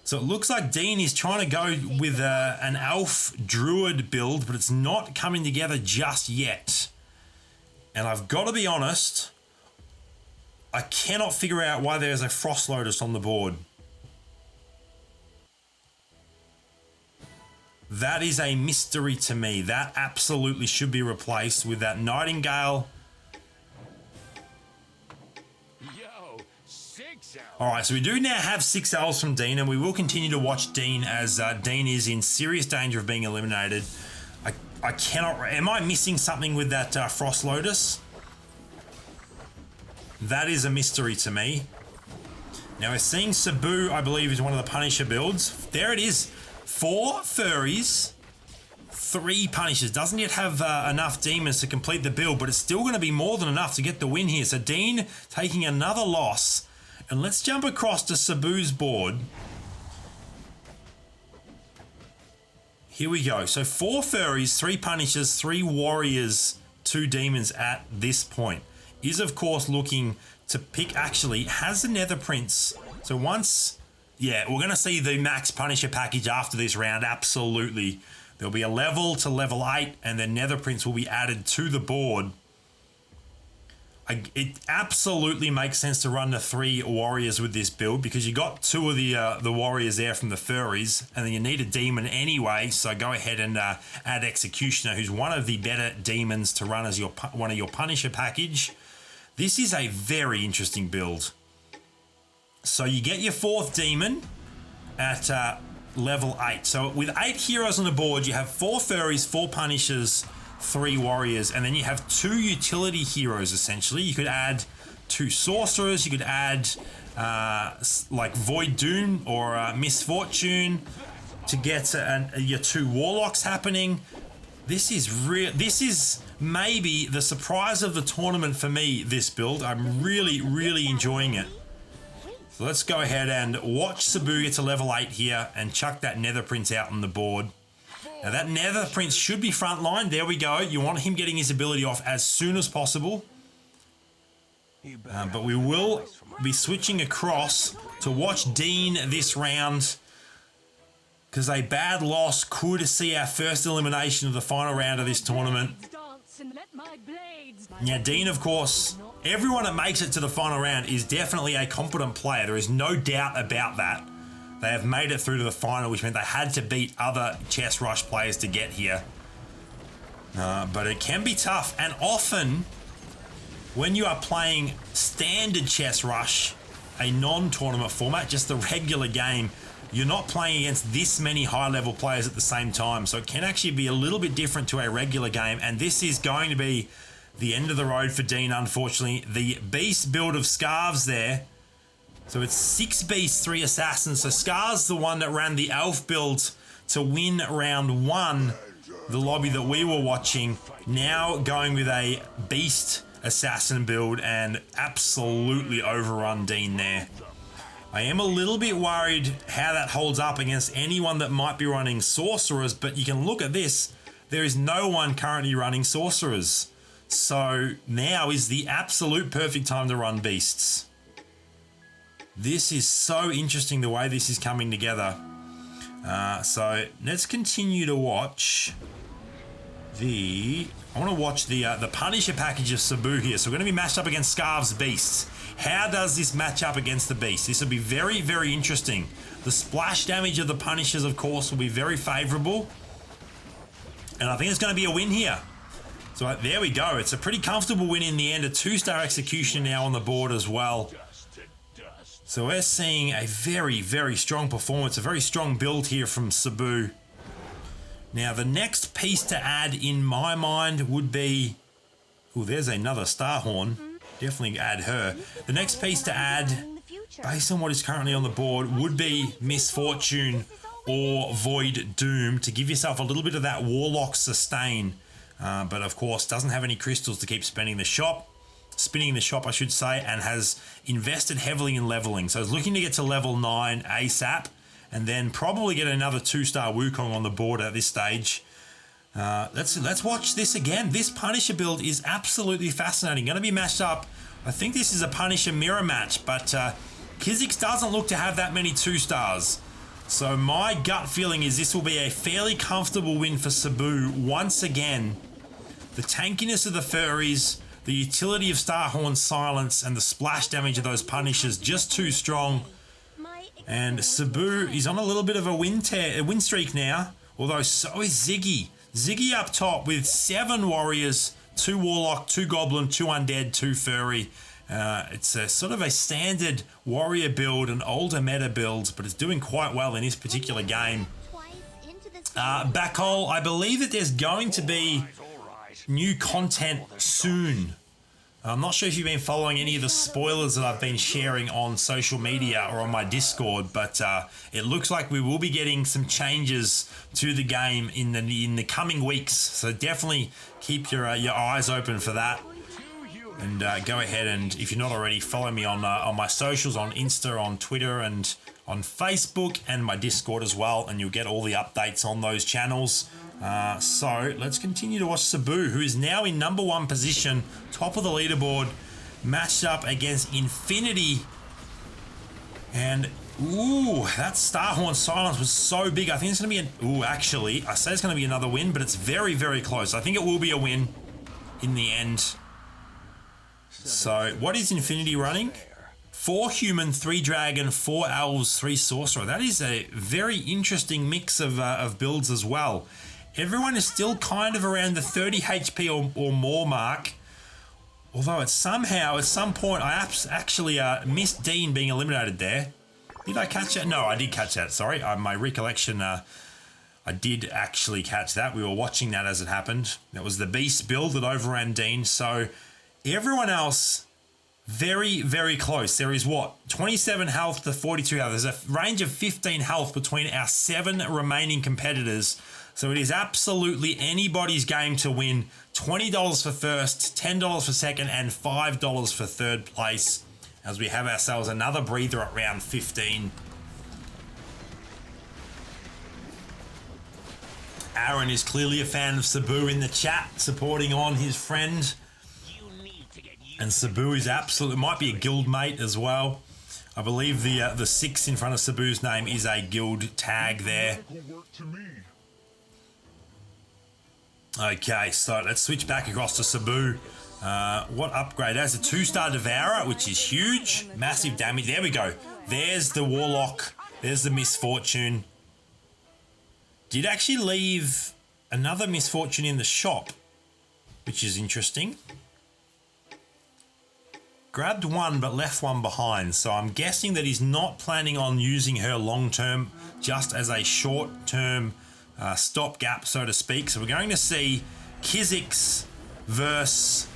So it looks like Dean is trying to go with an elf druid build, but it's not coming together just yet. And I've got to be honest, I cannot figure out why there's a Frost Lotus on the board. That is a mystery to me. That absolutely should be replaced with that Nightingale. All right, so we do now have 6 elves from Dean, and we will continue to watch Dean as Dean is in serious danger of being eliminated. I cannot... Am I missing something with that Frost Lotus? That is a mystery to me. Now we're seeing Sabu, I believe, is one of the Punisher builds. There it is. 4 furries, 3 Punishers. Doesn't yet have enough demons to complete the build, but it's still going to be more than enough to get the win here. So Dean taking another loss. And let's jump across to Sabu's board. Here we go. So 4 furries, 3 Punishers, 3 Warriors, 2 Demons at this point. Is, of course, looking to pick... Actually, has the Nether Prince... So once... Yeah, we're going to see the max Punisher package after this round. Absolutely. There'll be a level to level 8, and then Nether Prince will be added to the board. It absolutely makes sense to run the 3 Warriors with this build, because you got 2 of the Warriors there from the furries, and then you need a demon anyway, so go ahead and add Executioner, who's one of the better demons to run as one of your Punisher package. This is a very interesting build. So you get your 4th demon at level 8. So with 8 heroes on the board, you have 4 furries, 4 Punishers, 3 warriors, and then you have 2 utility heroes essentially. You could add 2 sorcerers, you could add like Void Doom or Misfortune to get your 2 warlocks happening. This is maybe the surprise of the tournament for me, this build. I'm really, really enjoying it. So let's go ahead and watch Sabu get to level 8 here and chuck that Nether Prince out on the board. Now that Nether Prince should be frontline. There we go. You want him getting his ability off as soon as possible. But we will be switching across to watch Dean this round, because a bad loss could see our first elimination of the final round of this tournament. Now Dean, of course, everyone that makes it to the final round is definitely a competent player. There is no doubt about that. They have made it through to the final, which meant they had to beat other Chess Rush players to get here. But it can be tough, and often when you are playing standard Chess Rush, a non-tournament format, just the regular game, you're not playing against this many high-level players at the same time, so it can actually be a little bit different to a regular game, and this is going to be the end of the road for Dean, unfortunately. The Beast build of Scarves there. So it's 6 Beasts, 3 Assassins. So Scar's the one that ran the Elf build to win round 1, the lobby that we were watching. Now going with a Beast Assassin build and absolutely overrun Dean there. I am a little bit worried how that holds up against anyone that might be running Sorcerers, but you can look at this. There is no one currently running Sorcerers. So now is the absolute perfect time to run Beasts. This is so interesting the way this is coming together. So let's continue to watch I want to watch the Punisher package of Sabu here. So we're going to be matched up against Scarves Beasts. How does this match up against the Beast? This will be very, very interesting. The splash damage of the Punishers, of course, will be very favourable. And I think it's going to be a win here. So there we go. It's a pretty comfortable win in the end. A 2-star execution now on the board as well. So we're seeing a very, very strong performance, a very strong build here from Cebu. Now the next piece to add in my mind would be... Oh, there's another Starhorn. Definitely add her. The next piece to add, based on what is currently on the board, would be Misfortune or Void Doom to give yourself a little bit of that Warlock sustain. But of course, doesn't have any crystals to keep spinning the shop, I should say, and has invested heavily in leveling. So it's looking to get to level 9 ASAP, and then probably get another 2-star Wukong on the board at this stage. Let's watch this again. This Punisher build is absolutely fascinating. Going to be matched up. I think this is a Punisher mirror match, but Kha'Zix doesn't look to have that many 2-stars. So my gut feeling is this will be a fairly comfortable win for Cebu once again. The tankiness of the furries, the utility of Starhorn's silence, and the splash damage of those Punishers just too strong. And Cebu is on a little bit of a win streak now, although so is Ziggy. Ziggy up top with 7 warriors, 2 warlock, 2 goblin, 2 undead, 2 furry. It's a sort of a standard warrior build, an older meta build, but it's doing quite well in this particular game. Backhole, I believe that there's going to be new content soon. I'm not sure if you've been following any of the spoilers that I've been sharing on social media or on my Discord, but it looks like we will be getting some changes to the game in the coming weeks. So definitely keep your eyes open for that. And go ahead and, if you're not already, follow me on my socials, on Insta, on Twitter, and on Facebook, and my Discord as well, and you'll get all the updates on those channels. So let's continue to watch Cebu, who is now in number 1 position, top of the leaderboard, matched up against Infinity. And ooh, that Starhorn silence was so big. I think it's going to be actually, I say it's going to be another win, but it's very, very close. I think it will be a win in the end. So what is Infinity running? 4 human, 3 dragon, 4 elves, 3 sorcerer. That is a very interesting mix of builds as well. Everyone is still kind of around the 30 HP or more mark. Although at some point, I actually missed Dean being eliminated there. Did I catch that? No, I did catch that. Sorry, my recollection, I did actually catch that. We were watching that as it happened. That was the Beast build that overran Dean. So everyone else, very, very close. There is 27 health to 42 health. There's a range of 15 health between our 7 remaining competitors. So it is absolutely anybody's game to win. $20 for first, $10 for second, and $5 for third place, as we have ourselves another breather at round 15. Aaron is clearly a fan of Cebu in the chat, supporting on his friend. And Cebu is absolutely, might be a guild mate as well. I believe the 6 in front of Cebu's name is a guild tag there. Okay, so let's switch back across to Cebu. What upgrade? That's a 2-star Devourer, which is huge. Massive damage. There we go. There's the Warlock. There's the Misfortune. Did actually leave another Misfortune in the shop, which is interesting. Grabbed one but left one behind, so I'm guessing that he's not planning on using her long term, just as a short term stopgap, so to speak. So we're going to see Kha'Zix versus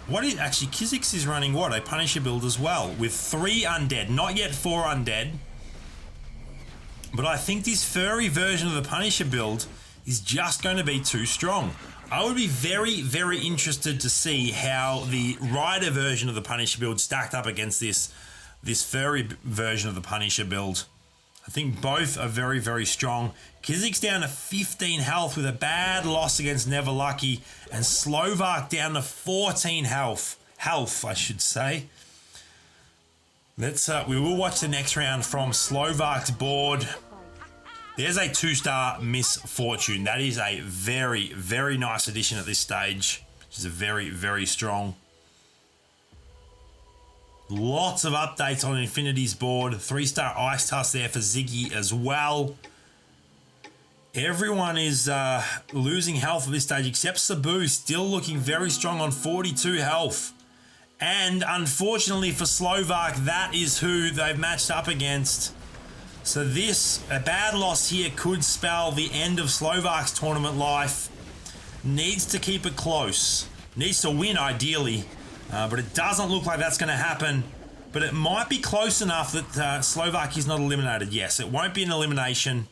Kha'Zix is running a Punisher build as well, with 3 undead, not yet 4 undead. But I think this furry version of the Punisher build is just going to be too strong. I would be very, very interested to see how the Rider version of the Punisher build stacked up against this furry version of the Punisher build. I think both are very, very strong. Kha'Zix down to 15 health with a bad loss against Never Lucky, and Slovak down to 14 health, I should say. We will watch the next round from Slovak's board. There's a 2-star Misfortune. That is a very, very nice addition at this stage. Which is a very, very strong. Lots of updates on Infinity's board. 3-star Ice Tusk there for Ziggy as well. Everyone is losing health at this stage except Sabu, still looking very strong on 42 health. And unfortunately for Slovak, that is who they've matched up against. So a bad loss here could spell the end of Slovak's tournament life. Needs to keep it close. Needs to win ideally, but it doesn't look like that's going to happen. But it might be close enough that Slovak is not eliminated. Yes, it won't be an elimination.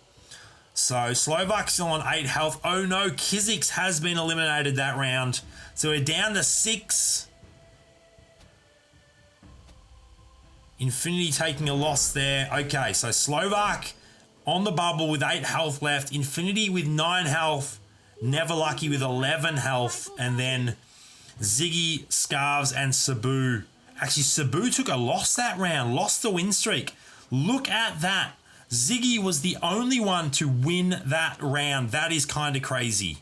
So Slovak's still on 8 health. Oh no, Kizix has been eliminated that round. So we're down to 6. Infinity taking a loss there. Okay, so Slovak on the bubble with 8 health left. Infinity with 9 health. Never Lucky with 11 health. And then Ziggy, Scarves, and Sabu. Actually, Sabu took a loss that round. Lost the win streak. Look at that. Ziggy was the only one to win that round. That is kind of crazy.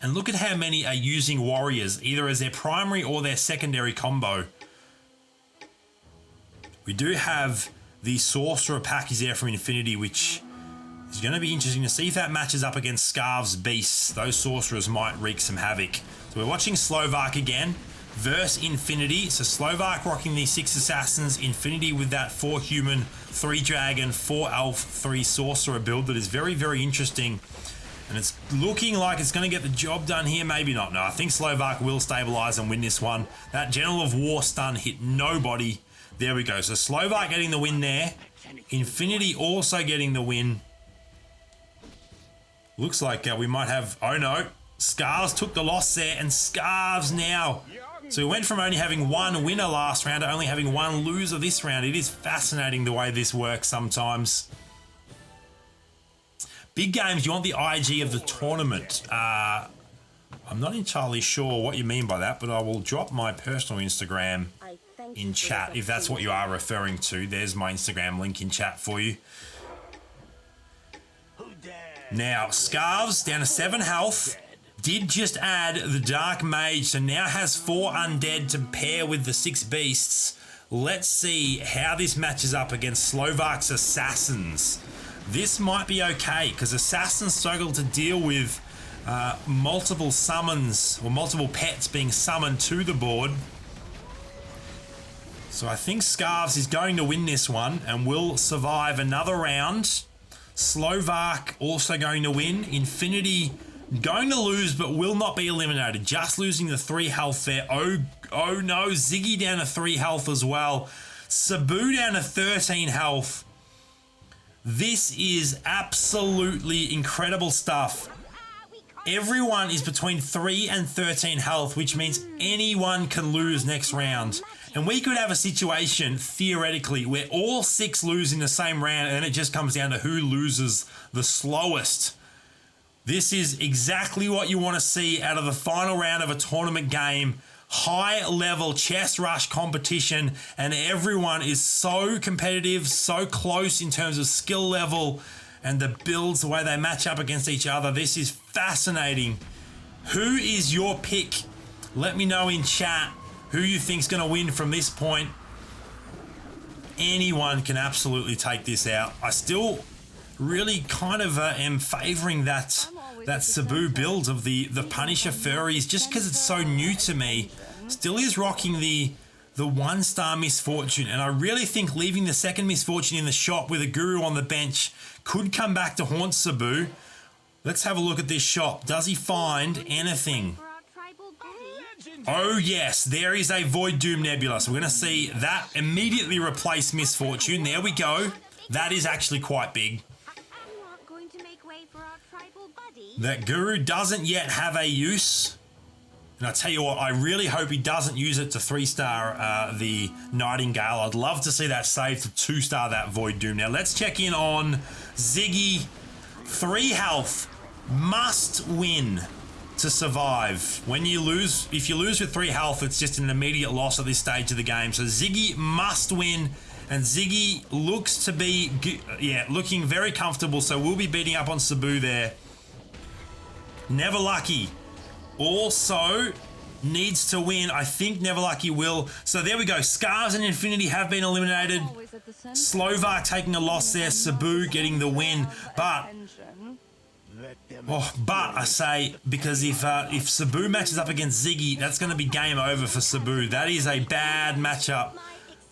And look at how many are using Warriors, either as their primary or their secondary combo. We do have the Sorcerer package there from Infinity, which is going to be interesting to see if that matches up against Scarves Beasts. Those Sorcerers might wreak some havoc. So we're watching Slovak again versus Infinity. So Slovak rocking the 6 Assassins, Infinity with that 4 Human, 3 Dragon, 4 Elf, 3 Sorcerer build that is very, very interesting. And it's looking like it's going to get the job done here. Maybe not. No, I think Slovak will stabilize and win this one. That General of War stun hit nobody. There we go. So Slovak getting the win there. Infinity also getting the win. Looks like we might have... Oh no. Scarves took the loss there. And Scarves now. So we went from only having 1 winner last round to only having 1 loser this round. It is fascinating the way this works sometimes. Big games, you want the IG of the tournament. I'm not entirely sure what you mean by that, but I will drop my personal Instagram in chat if that's what you are referring to. There's my Instagram link in chat for you. Now, Scarves down to 7 health. Did just add the Dark Mage, so now has 4 undead to pair with the 6 beasts. Let's see how this matches up against Slovak's Assassins. This might be okay, because Assassins struggle to deal with multiple summons or multiple pets being summoned to the board. So I think Scarves is going to win this one and will survive another round. Slovak also going to win. Infinity going to lose but will not be eliminated. Just losing the 3 health there. Oh no, Ziggy down to 3 health as well. Sabu down to 13 health. This is absolutely incredible stuff. Everyone is between 3 and 13 health, which means anyone can lose next round. And we could have a situation, theoretically, where all 6 lose in the same round and then it just comes down to who loses the slowest. This is exactly what you want to see out of the final round of a tournament game. High-level chess rush competition, and everyone is so competitive, so close in terms of skill level and the builds, the way they match up against each other. This is fascinating. Who is your pick? Let me know in chat who you think's going to win from this point. Anyone can absolutely take this out. I still really kind of am favouring that Sabu build of the Punisher furries, just because it's so new to me. Still is rocking the 1-star Misfortune, and I really think leaving the 2nd Misfortune in the shop with a Guru on the bench could come back to haunt Sabu. Let's have a look at this shop. Does he find anything? Oh yes, there is a Void Doom Nebula. So we're going to see that immediately replace Misfortune. There we go. That is actually quite big. That Guru doesn't yet have a use. And I tell you what, I really hope he doesn't use it to 3-star the Nightingale. I'd love to see that saved to 2-star that Void Doom. Now let's check in on Ziggy. 3 health. Must win to survive. When you lose, if you lose with 3 health, it's just an immediate loss at this stage of the game. So Ziggy must win, and Ziggy looks to be, looking very comfortable. So we'll be beating up on Sabu there. Never Lucky also needs to win. I think Never Lucky will. So there we go. Scarves and Infinity have been eliminated. Slovak taking a loss there. Sabu getting the win. But Oh, but I say, because if Sabu matches up against Ziggy, that's going to be game over for Sabu. That is a bad matchup.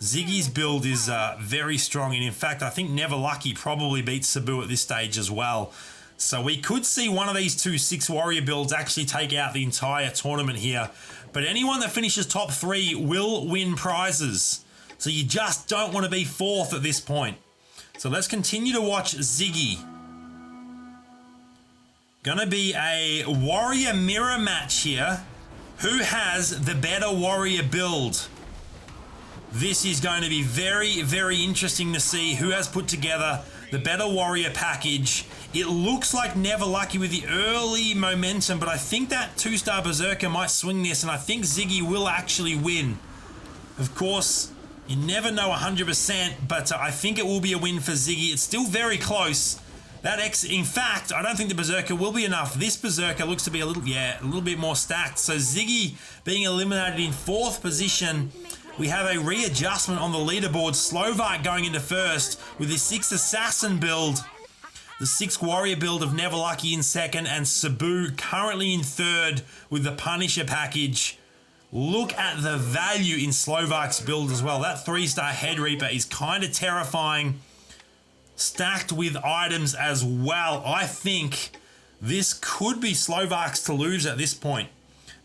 Ziggy's build is very strong, and in fact, I think Never Lucky probably beats Sabu at this stage as well. So we could see one of these two 6 warrior builds actually take out the entire tournament here. But anyone that finishes top 3 will win prizes. So you just don't want to be 4th at this point. So let's continue to watch Ziggy. Gonna be a warrior mirror match here. Who has the better warrior build? This is going to be very, very interesting to see who has put together the better warrior package. It looks like Never Lucky with the early momentum, but I think that 2-star Berserker might swing this, and I think Ziggy will actually win. Of course, you never know 100%, but I think it will be a win for Ziggy. It's still very close. In fact, I don't think the Berserker will be enough. This Berserker looks to be a little bit more stacked. So Ziggy being eliminated in 4th position. We have a readjustment on the leaderboard. Slovak going into 1st with his 6 assassin build. The 6 warrior build of Never Lucky in 2nd, and Sabu currently in 3rd with the Punisher package. Look at the value in Slovak's build as well. That 3-star Head Reaper is kind of terrifying. Stacked with items as well. I think this could be Slovak's to lose at this point.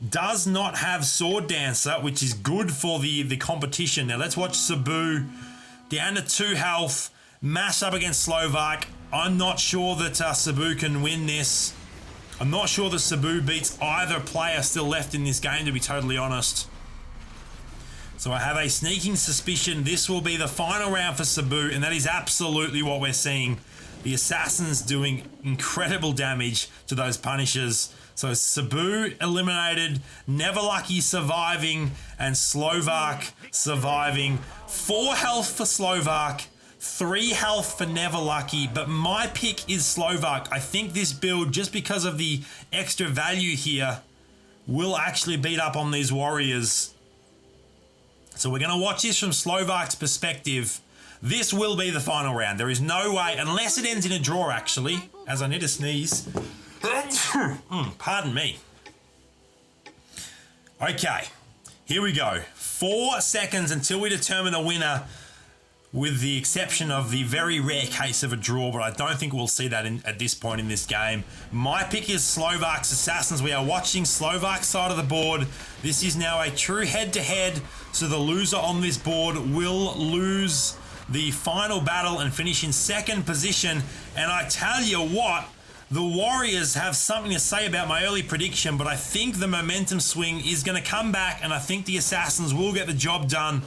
Does not have Sword Dancer, which is good for the competition. Now let's watch Sabu down to 2 health, mash up against Slovak. I'm not sure that Sabu can win this. I'm not sure that Sabu beats either player still left in this game, to be totally honest. So I have a sneaking suspicion this will be the final round for Sabu, and that is absolutely what we're seeing. The Assassins doing incredible damage to those Punishers. So Sabu eliminated, Never Lucky surviving, and Slovak surviving. 4 health for Slovak, 3 health for Never Lucky, but my pick is Slovak. I think this build, just because of the extra value here, will actually beat up on these warriors. So we're going to watch this from Slovak's perspective. This will be the final round. There is no way, unless it ends in a draw actually, as I need to sneeze. Pardon me. Okay, here we go. 4 seconds until we determine the winner, with the exception of the very rare case of a draw, but I don't think we'll see that at this point in this game. My pick is Slovak's Assassins. We are watching Slovak's side of the board. This is now a true head-to-head, so the loser on this board will lose the final battle and finish in 2nd position. And I tell you what, the Warriors have something to say about my early prediction, but I think the momentum swing is going to come back, and I think the Assassins will get the job done.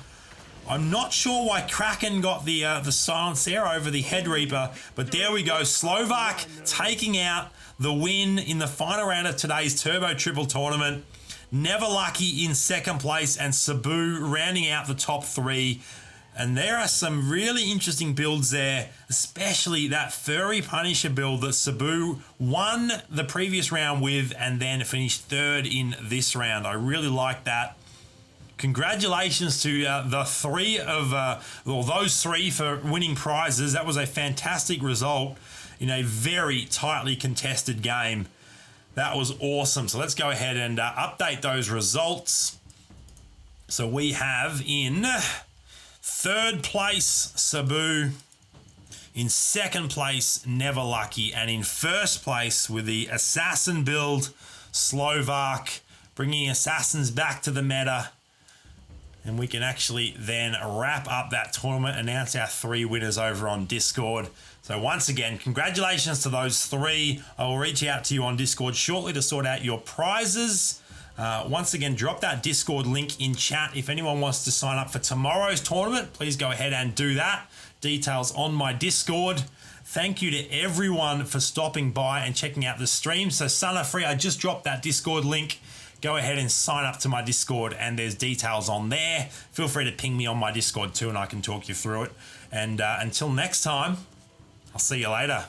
I'm not sure why Kraken got the silence there over the Head Reaper, but there we go. Slovak taking out the win in the final round of today's Turbo Triple Tournament. Never Lucky in 2nd place, and Sabu rounding out the top 3. And there are some really interesting builds there, especially that Furry Punisher build that Sabu won the previous round with and then finished 3rd in this round. I really like that. Congratulations to those 3 for winning prizes. That was a fantastic result in a very tightly contested game. That was awesome. So let's go ahead and update those results. So we have in 3rd place, Sabu. In 2nd place, Never Lucky. And in 1st place, with the Assassin build, Slovak, bringing Assassins back to the meta. And we can actually then wrap up that tournament, announce our 3 winners over on Discord. So once again, congratulations to those 3. I will reach out to you on Discord shortly to sort out your prizes. Once again, drop that Discord link in chat. If anyone wants to sign up for tomorrow's tournament, please go ahead and do that. Details on my Discord. Thank you to everyone for stopping by and checking out the stream. So Son of Free, I just dropped that Discord link. Go ahead and sign up to my Discord, and there's details on there. Feel free to ping me on my Discord too, and I can talk you through it. And until next time, I'll see you later.